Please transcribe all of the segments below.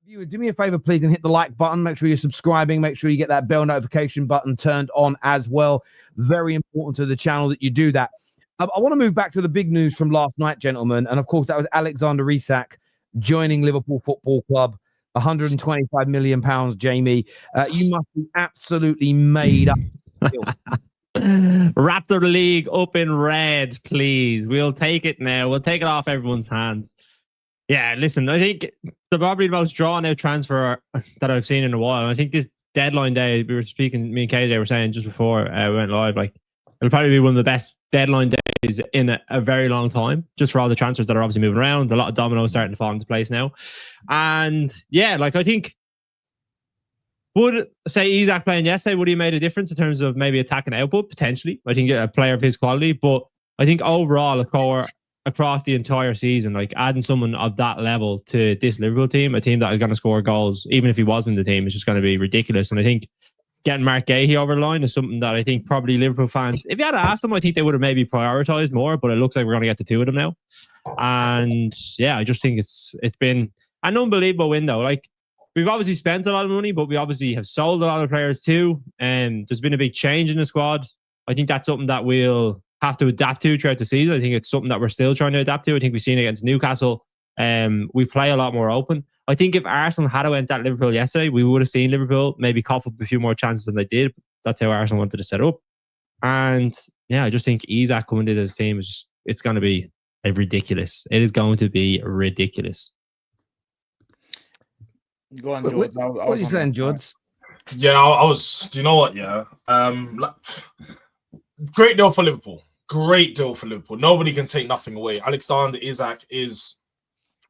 Viewers, do me a favor, please, and hit the like button. Make sure you're subscribing. Make sure you get that bell notification button turned on as well. Very important to the channel that you do that. I want to move back to the big news from last night, gentlemen. And of course, that was Alexander Isak joining Liverpool Football Club. £125 million, Jamie. You must be absolutely made up. Wrap the league up in red, please. We'll take it now. We'll take it off everyone's hands. Yeah, listen, I think probably the most drawn out transfer that I've seen in a while. And I think this deadline day, we were speaking, me and KJ were saying just before we went live, like it'll probably be one of the best deadline days in a very long time, just for all the transfers that are obviously moving around. A lot of dominoes starting to fall into place now. And yeah, like I think, would say Isak playing yesterday, would he have made a difference in terms of maybe attacking output? Potentially. I think a player of his quality, but I think overall, across the entire season, like adding someone of that level to this Liverpool team, a team that is going to score goals, even if he wasn't the team, is just going to be ridiculous. And I think getting Mark Gahey over the line is something that I think probably Liverpool fans, if you had asked them, I think they would have maybe prioritised more, but it looks like we're going to get the two of them now. And yeah, I just think it's been an unbelievable window. Like, we've obviously spent a lot of money, but we obviously have sold a lot of players too. And there's been a big change in the squad. I think that's something that we'll have to adapt to throughout the season. I think it's something that we're still trying to adapt to. I think we've seen it against Newcastle. We play a lot more open. I think if Arsenal had went at Liverpool yesterday, we would have seen Liverpool maybe cough up a few more chances than they did. That's how Arsenal wanted to set up. And yeah, I just think Isak coming into this team is just, it's going to be ridiculous. It is going to be ridiculous. Go on, George. What are you saying, George? Yeah, I was. Do you know what? Yeah, great deal for Liverpool. Great deal for Liverpool. Nobody can take nothing away. Alexander Isak is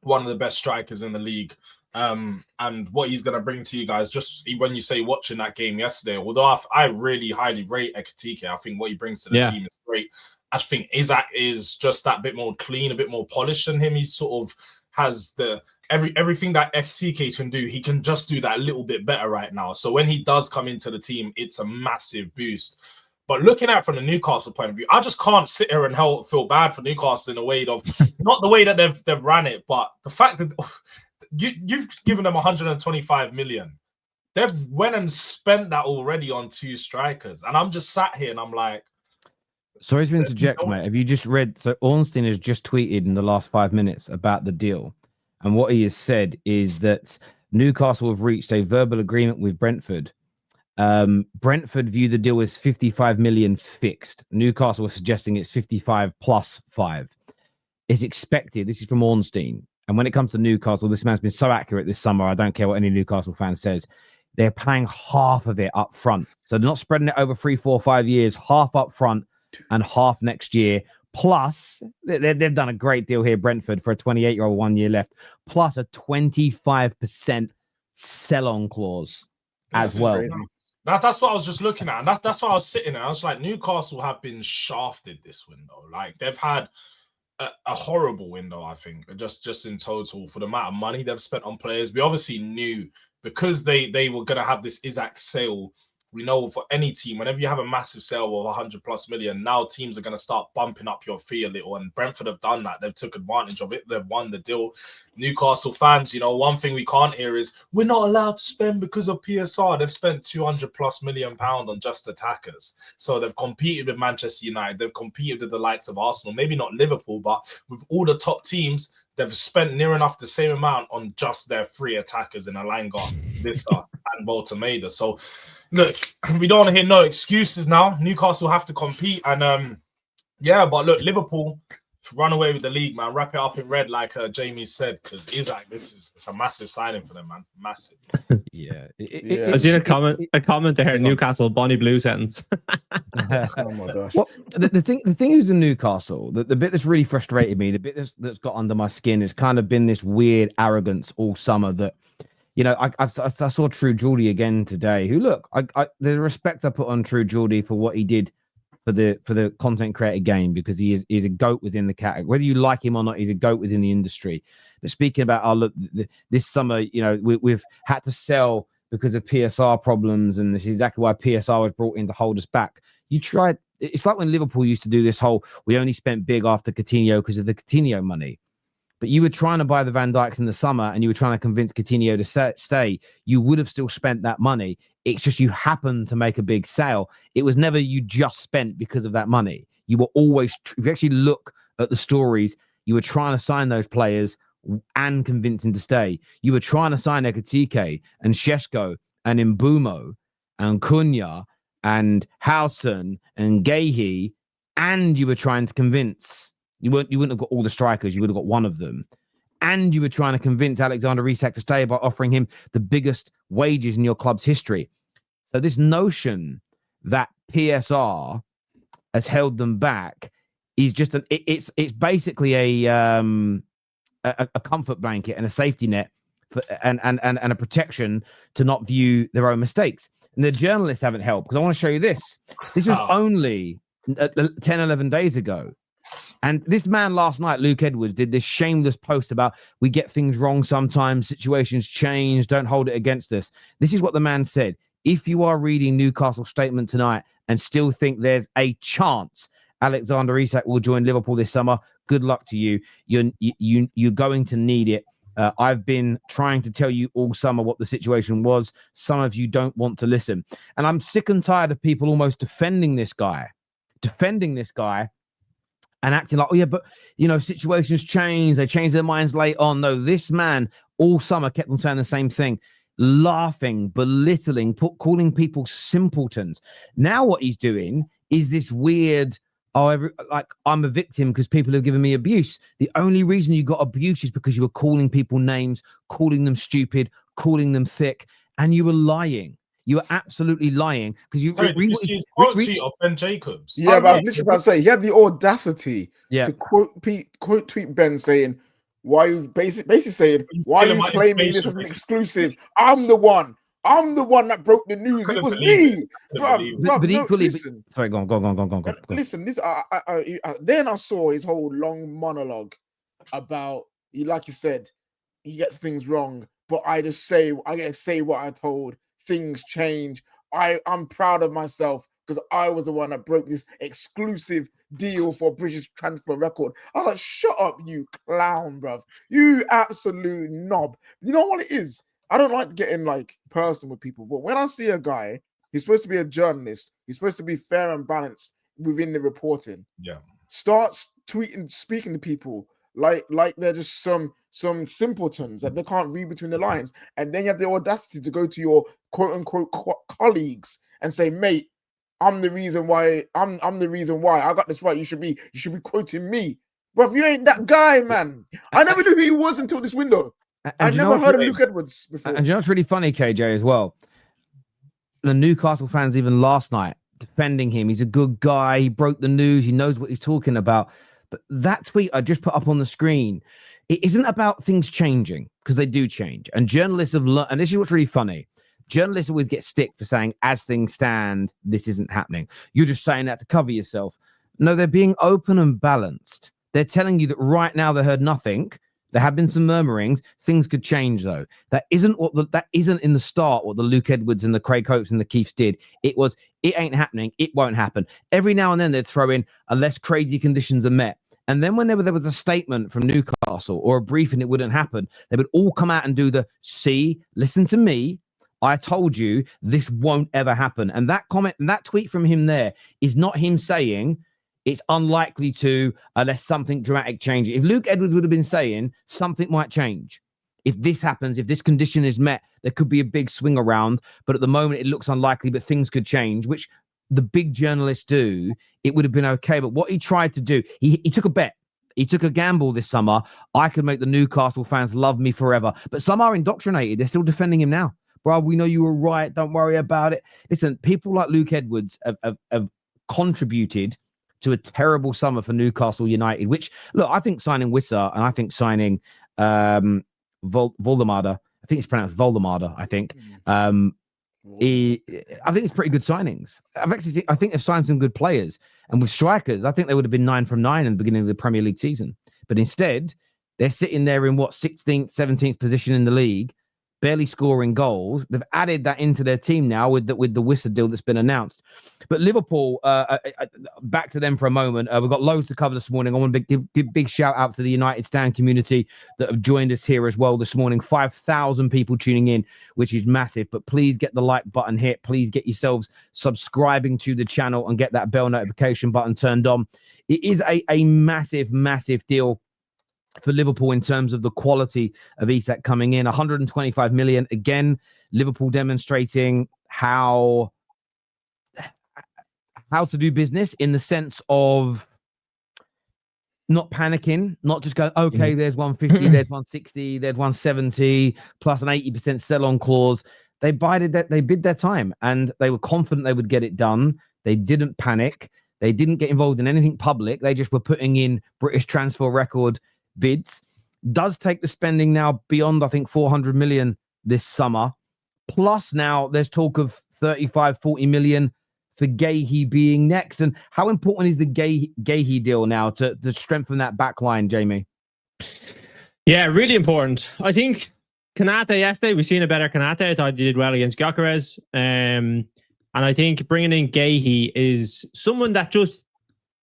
one of the best strikers in the league. And what he's going to bring to you guys, just when you say watching that game yesterday, although I really highly rate Ekitike, I think what he brings to the team is great. I think Isak is just that bit more clean, a bit more polished than him. He's sort of has the everything that FTK can do, he can just do that a little bit better right now. So when he does come into the team, it's a massive boost. But looking at it from the Newcastle point of view, I just can't sit here and feel bad for Newcastle in a way of not the way that they've ran it, but the fact that you've given them 125 million. They've went and spent that already on two strikers, and I'm just sat here and I'm like, sorry to interject, mate. Have you just read? So Ornstein has just tweeted in the last 5 minutes about the deal. And what he has said is that Newcastle have reached a verbal agreement with Brentford. Brentford view the deal as 55 million fixed. Newcastle was suggesting it's 55 plus 5. It's expected. This is from Ornstein. And when it comes to Newcastle, this man's been so accurate this summer. I don't care what any Newcastle fan says. They're paying half of it up front. So they're not spreading it over 3, 4, 5 years, half up front and half next year. Plus, they've done a great deal here, Brentford, for a 28-year-old 1 year left, plus a 25% sell-on clause as well. That's what I was just looking at. And that's why I was sitting there. I was like, Newcastle have been shafted this window. Like, they've had a horrible window, I think, just in total for the amount of money they've spent on players. We obviously knew because they were going to have this Isak sale. We know for any team, whenever you have a massive sale of 100 plus million, now teams are going to start bumping up your fee a little. And Brentford have done that. They've took advantage of it. They've won the deal. Newcastle fans, you know, one thing we can't hear is we're not allowed to spend because of PSR. They've spent 200 plus million pounds on just attackers. So they've competed with Manchester United. They've competed with the likes of Arsenal, maybe not Liverpool, but with all the top teams, they've spent near enough the same amount on just their 3 attackers in Alanga, Lissa, and Voltameda. So, look, we don't want to hear no excuses now. Newcastle have to compete. And, yeah, but look, Liverpool run away with the league, man. Wrap it up in red, like Jamie said, because Isak, it's a massive signing for them, man. Massive. Yeah. I seen a comment there, Newcastle, Bonnie Blue sentence. Oh my gosh. Well, the thing is in Newcastle, the bit that's really frustrated me, the bit that's got under my skin has kind of been this weird arrogance all summer that, you know, I saw True Geordie again today, who, look, the respect I put on True Geordie for what he did for the content creator game, because he's a GOAT within the category. Whether you like him or not, he's a GOAT within the industry. But speaking about, look, this summer, you know, we've had to sell because of PSR problems, and this is exactly why PSR was brought in to hold us back. It's like when Liverpool used to do this whole, we only spent big after Coutinho because of the Coutinho money. but you were trying to buy the Van Dijks in the summer and you were trying to convince Coutinho to stay, you would have still spent that money. It's just you happened to make a big sale. It was never you just spent because of that money. You were always, if you actually look at the stories, you were trying to sign those players and convince him to stay. You were trying to sign Ekitike and Shesko and Mbumo and Cunha and Howson and Gahey, and you were trying to convince, you wouldn't have got all the strikers, you would have got one of them. And you were trying to convince Alexander Isak to stay by offering him the biggest wages in your club's history. So this notion that PSR has held them back is just it's basically a comfort blanket and a safety net for, and a protection to not view their own mistakes. And the journalists haven't helped, because I want to show you this. This was only 10, 11 days ago. And this man last night, Luke Edwards, did this shameless post about we get things wrong sometimes, situations change, don't hold it against us. This is what the man said. If you are reading Newcastle's statement tonight and still think there's a chance Alexander Isak will join Liverpool this summer, good luck to you. You're going to need it. I've been trying to tell you all summer what the situation was. Some of you don't want to listen. And I'm sick and tired of people almost defending this guy and acting like, oh, yeah, but, situations change. They change their minds late on. No, this man all summer kept on saying the same thing, laughing, belittling, calling people simpletons. Now what he's doing is this weird, I'm a victim because people have given me abuse. The only reason you got abuse is because you were calling people names, calling them stupid, calling them thick, and you were lying. You were absolutely lying because you. Sorry, did you see his quote tweet of Ben Jacobs? Yeah, but I was literally about to say he had the audacity to quote tweet Ben saying, "Why you basically saying why are you claiming this as an exclusive? I'm the one that broke the news. It was me, bro. But equally, listen. Sorry, go on. Listen, then I saw his whole long monologue about, like you said, he gets things wrong, but I get to say what I told. Things change. I'm proud of myself because I was the one that broke this exclusive deal for British transfer record. I was like, shut up, you clown, bruv. You absolute knob. You know what it is? I don't like getting personal with people, but when I see a guy, he's supposed to be a journalist. He's supposed to be fair and balanced within the reporting. Yeah. Starts tweeting, speaking to people like they're just some simpletons that they can't read between the lines, and then you have the audacity to go to your quote unquote colleagues and say, "Mate, I'm the reason why. I'm the reason why I got this right. You should be quoting me, bro. You ain't that guy, man. I never knew who he was until this window. I never heard of Luke Edwards before. And you know what's really funny, KJ, as well? The Newcastle fans, even last night, defending him. He's a good guy. He broke the news. He knows what he's talking about. But that tweet I just put up on the screen, it isn't about things changing, because they do change. And journalists have learned, and this is what's really funny. Journalists always get stick for saying, as things stand, this isn't happening. You're just saying that to cover yourself. No, they're being open and balanced. They're telling you that right now they heard nothing. There have been some murmurings. Things could change, though. That isn't in the start what the Luke Edwards and the Craig Hopes and the Keefs did. It was, it ain't happening. It won't happen. Every now and then they'd throw in unless crazy conditions are met. And then when there was a statement from Newcastle or a briefing, it wouldn't happen. They would all come out and do listen to me. I told you this won't ever happen. And that comment and that tweet from him there is not him saying it's unlikely to unless something dramatic changes. If Luke Edwards would have been saying something might change, if this happens, if this condition is met, there could be a big swing around. But at the moment, it looks unlikely, but things could change, which the big journalists do, it would have been okay. But what he tried to do, he took a bet. He took a gamble this summer. I could make the Newcastle fans love me forever. But some are indoctrinated. They're still defending him now. Bro, we know you were right. Don't worry about it. Listen, people like Luke Edwards have contributed to a terrible summer for Newcastle United, which, look, I think signing Wissa and I think signing Voldemada, I think it's pronounced Voldemada, I think. I think it's pretty good signings. I think they've signed some good players. And with strikers, I think they would have been 9 from 9 in the beginning of the Premier League season. But instead, they're sitting there in 16th, 17th position in the league. barely scoring goals. They've added that into their team now with the Wissa deal that's been announced. But Liverpool, back to them for a moment. We've got loads to cover this morning. I want to give big shout out to the United Stand community that have joined us here as well this morning. 5,000 people tuning in, which is massive. But please get the like button hit. Please get yourselves subscribing to the channel and get that bell notification button turned on. It is a massive, massive deal for Liverpool in terms of the quality of Isak coming in. 125 million. Again, Liverpool demonstrating how to do business in the sense of not panicking, not just going, okay, there's 150, there's 160, there's 170, plus an 80% sell-on clause. They bid their time, and they were confident they would get it done. They didn't panic. They didn't get involved in anything public. They just were putting in British transfer record bids. Does take the spending now beyond, I think, 400 million this summer. Plus now there's talk of 35, 40 million for Gahey being next. And how important is the Gahey deal now to strengthen that back line, Jamie? Yeah, really important. I think Kanate yesterday, we've seen a better Kanate. I thought he did well against Gyökeres. And I think bringing in Gahey is someone that just,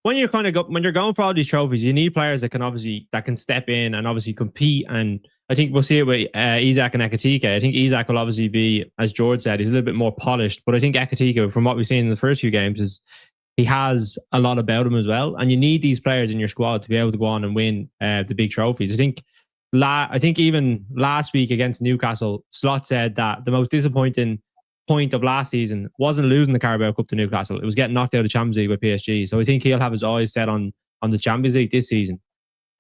when you're going for all these trophies, you need players that can step in and obviously compete. And I think we'll see it with Isak and Ekitike. I think Isak will obviously be, as George said, he's a little bit more polished. But I think Ekitike, from what we've seen in the first few games, is he has a lot about him as well. And you need these players in your squad to be able to go on and win the big trophies. I think even last week against Newcastle, Slot said that the most disappointing point of last season wasn't losing the Carabao Cup to Newcastle. It was getting knocked out of the Champions League with PSG. So I think he'll have his eyes set on the Champions League this season.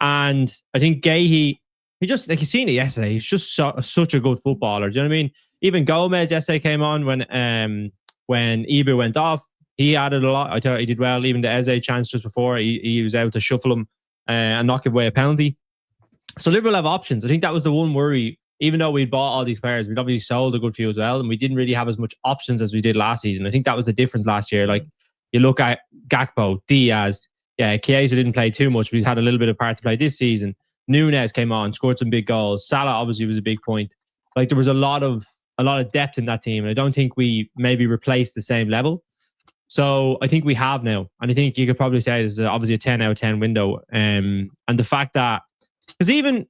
And I think Gahey, he just, like, you seen it yesterday, he's just such a good footballer. Do you know what I mean? Even Gomez yesterday came on when Ibu went off. He added a lot. I thought he did well. Even the Eze chance just before, he was able to shuffle him and not give away a penalty. So Liverpool have options. I think that was the one worry. Even though we'd bought all these players, we'd obviously sold a good few as well, and we didn't really have as much options as we did last season. I think that was the difference last year. Like, you look at Gakpo, Diaz, Chiesa didn't play too much, but he's had a little bit of part to play this season. Nunes came on, scored some big goals. Salah obviously was a big point. Like, there was a lot of depth in that team, and I don't think we maybe replaced the same level. So I think we have now, and I think you could probably say this is obviously a 10 out of 10 window. And the fact that, because even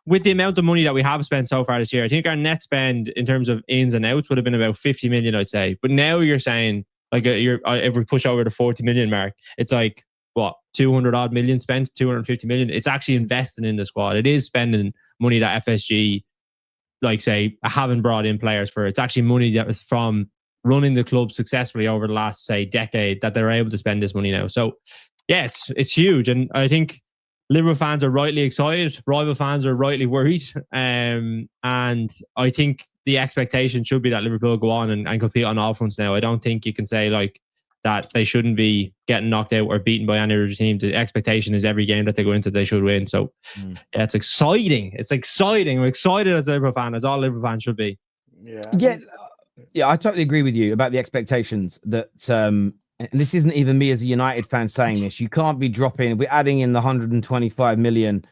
with the amount of money that we have spent so far this year, I think our net spend in terms of ins and outs would have been about 50 million, I'd say. But now you're saying, like, if we push over the 40 million mark, it's like, what, 200 odd million spent, 250 million. It's actually investing in the squad. It is spending money that FSG, like, say, haven't brought in players for. It's actually money that was from running the club successfully over the last, say, decade that they're able to spend this money now. So, yeah, it's huge. And I think Liverpool fans are rightly excited. Rival fans are rightly worried. And I think the expectation should be that Liverpool go on and compete on all fronts now. I don't think you can say, like, that they shouldn't be getting knocked out or beaten by any other team. The expectation is every game that they go into, they should win. So, yeah, it's exciting. It's exciting. I'm excited as a Liverpool fan, as all Liverpool fans should be. Yeah, I totally agree with you about the expectations that, and this isn't even me as a United fan saying this. You can't be dropping. We're adding in the 125 million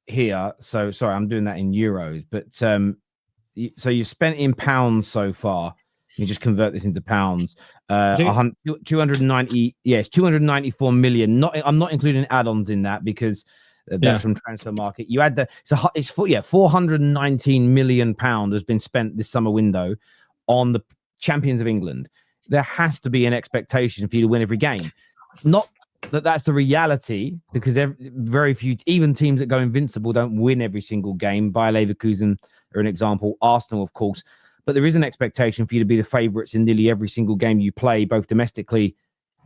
here. So sorry, I'm doing that in euros. But so you've spent in pounds so far. Let me just convert this into pounds. 290. Yes, 294 million. I'm not including add-ons in that because that's from Transfer Market. You add it's 419 million pound has been spent this summer window on the champions of England. There has to be an expectation for you to win every game. Not that that's the reality, because very few, even teams that go invincible, don't win every single game. Bayer Leverkusen are an example. Arsenal, of course. But there is an expectation for you to be the favourites in nearly every single game you play, both domestically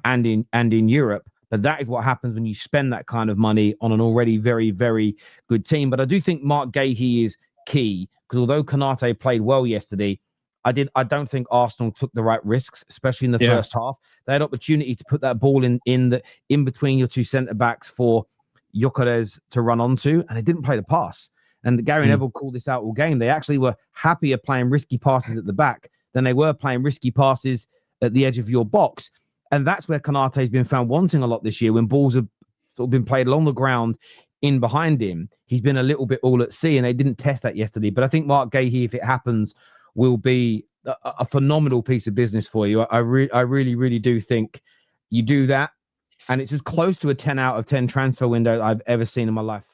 and in Europe. But that is what happens when you spend that kind of money on an already very, very good team. But I do think Mark Gahey is key, because although Kanate played well yesterday, I don't think Arsenal took the right risks, especially in the first half. They had opportunity to put that ball in between your two centre backs for Gyökeres to run onto, and they didn't play the pass. And Gary Neville called this out all game. They actually were happier playing risky passes at the back than they were playing risky passes at the edge of your box. And that's where Kanate has been found wanting a lot this year, when balls have sort of been played along the ground in behind him, he's been a little bit all at sea, and they didn't test that yesterday. But I think Mark Gahey, if it happens, will be a phenomenal piece of business for you. I really, really do think you do that, and it's as close to a 10 out of 10 transfer window I've ever seen in my life.